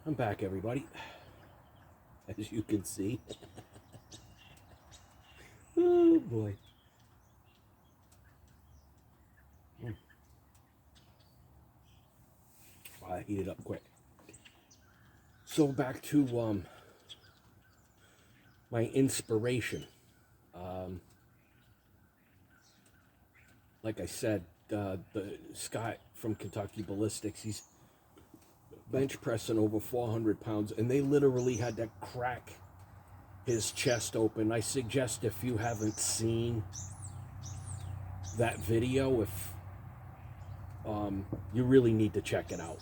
I'm back, everybody. As you can see. Oh, boy. I heated up quick. So back to my inspiration. Like I said, the Scott from Kentucky Ballistics, he's bench pressing over 400 pounds, and they literally had to crack his chest open. I suggest if you haven't seen that video, if you really need to check it out.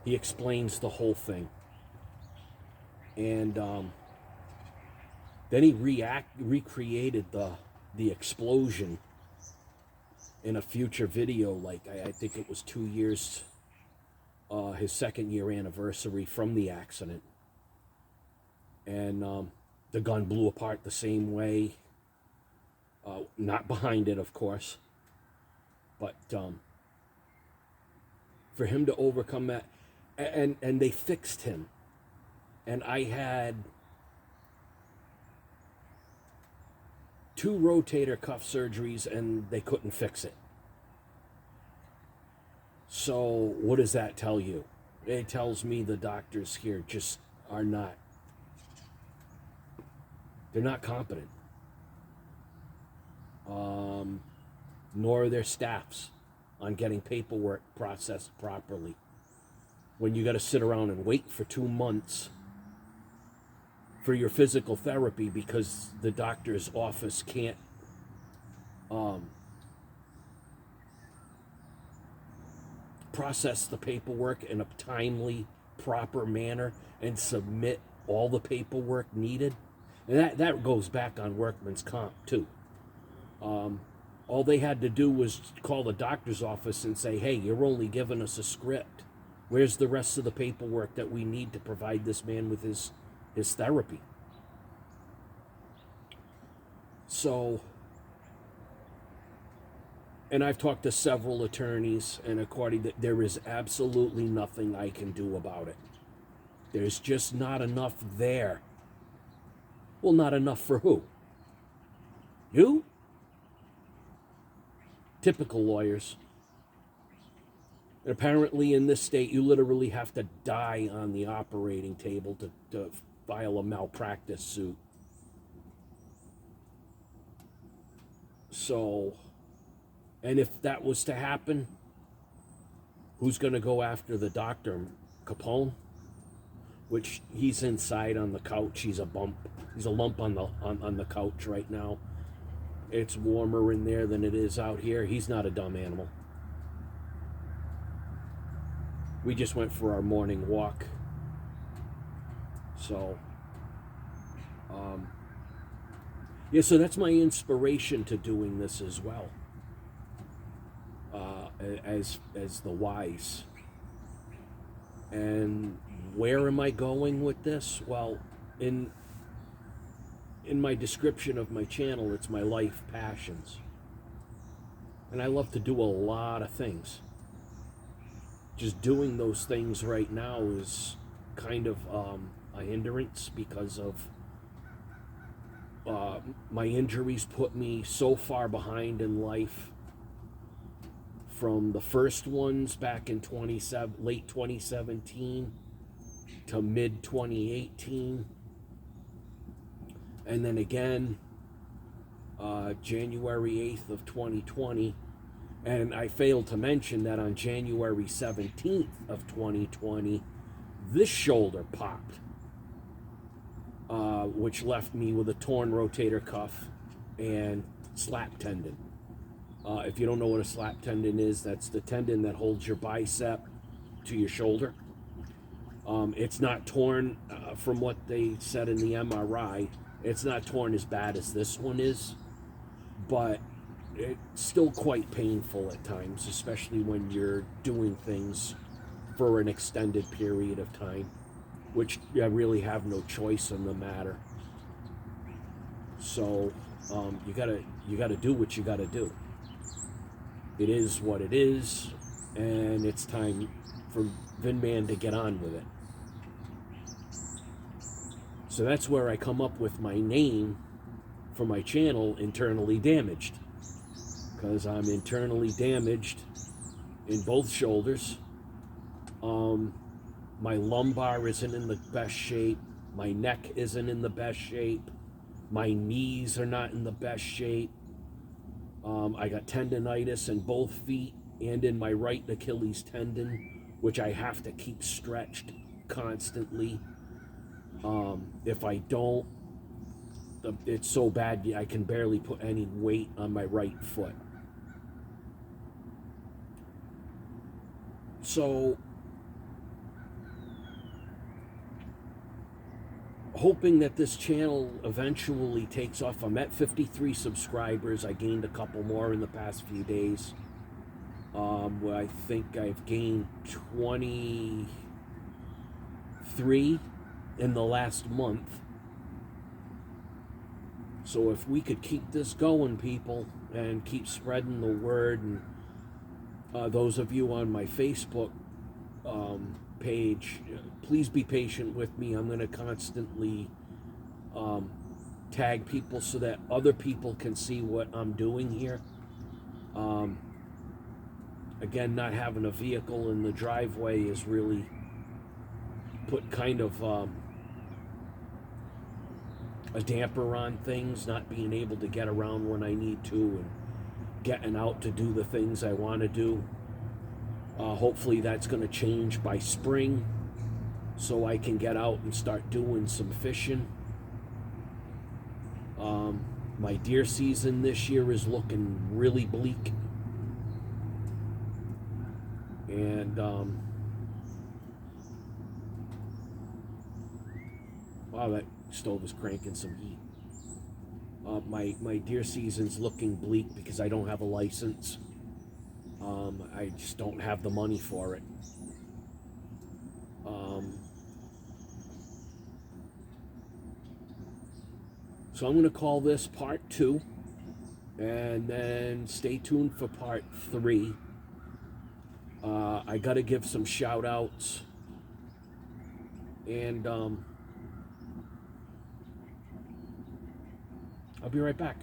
He explains the whole thing, and then he recreated the explosion in a future video. Like I think it was 2 years, his second year anniversary from the accident, and the gun blew apart the same way. Not behind it, of course, but for him to overcome that, and they fixed him, and I had 2 rotator cuff surgeries and they couldn't fix it. So what does that tell you? It tells me the doctors here just are not, they're not competent. Nor are their staffs on getting paperwork processed properly. When you got to sit around and wait for 2 months for your physical therapy because the doctor's office can't process the paperwork in a timely, proper manner and submit all the paperwork needed. And that goes back on workman's comp too. All they had to do was call the doctor's office and say, hey, you're only giving us a script. Where's the rest of the paperwork that we need to provide this man with his therapy? So, and I've talked to several attorneys, and according to, there is absolutely nothing I can do about it. There's just not enough there. Well, not enough for who? You? Typical lawyers. And apparently in this state, you literally have to die on the operating table to file a malpractice suit. So, and if that was to happen, who's going to go after the doctor? Capone? Which he's inside on the couch. He's a bump. He's a lump on the couch right now. It's warmer in there than it is out here. He's not a dumb animal. We just went for our morning walk. So, yeah, so that's my inspiration to doing this as well. As the wise. And where am I going with this? Well, in my description of my channel, it's my life passions. And I love to do a lot of things. Just doing those things right now is kind of a hindrance because of my injuries put me so far behind in life. From the first ones back in late 2017 to mid 2018. And then again, January 8th of 2020. And I failed to mention that on January 17th of 2020, this shoulder popped, which left me with a torn rotator cuff and slap tendon. If you don't know what a slap tendon is, that's the tendon that holds your bicep to your shoulder. It's not torn from what they said in the MRI. It's not torn as bad as this one is, but it's still quite painful at times, especially when you're doing things for an extended period of time, which I really have no choice in the matter. So you gotta do what you gotta do. It is what it is, and it's time for Vinman to get on with it. So that's where I come up with my name for my channel, Internally Damaged, because I'm internally damaged in both shoulders. My lumbar isn't in the best shape. My neck isn't in the best shape. My knees are not in the best shape. I got tendonitis in both feet and in my right Achilles tendon, which I have to keep stretched constantly. If I don't, it's so bad I can barely put any weight on my right foot. So, hoping that this channel eventually takes off. I'm at 53 subscribers. I gained a couple more in the past few days. I think I've gained 23 in the last month. So if we could keep this going, people, and keep spreading the word, and those of you on my Facebook page, please be patient with me. I'm going to constantly tag people so that other people can see what I'm doing here. Again, not having a vehicle in the driveway is really put kind of a damper on things, not being able to get around when I need to and getting out to do the things I want to do. Hopefully that's going to change by spring so I can get out and start doing some fishing. My deer season this year is looking really bleak. And wow, that stove is cranking some heat. My deer season's looking bleak because I don't have a license. I just don't have the money for it. So I'm going to call this part 2, and then stay tuned for part 3. I got to give some shout outs, and I'll be right back.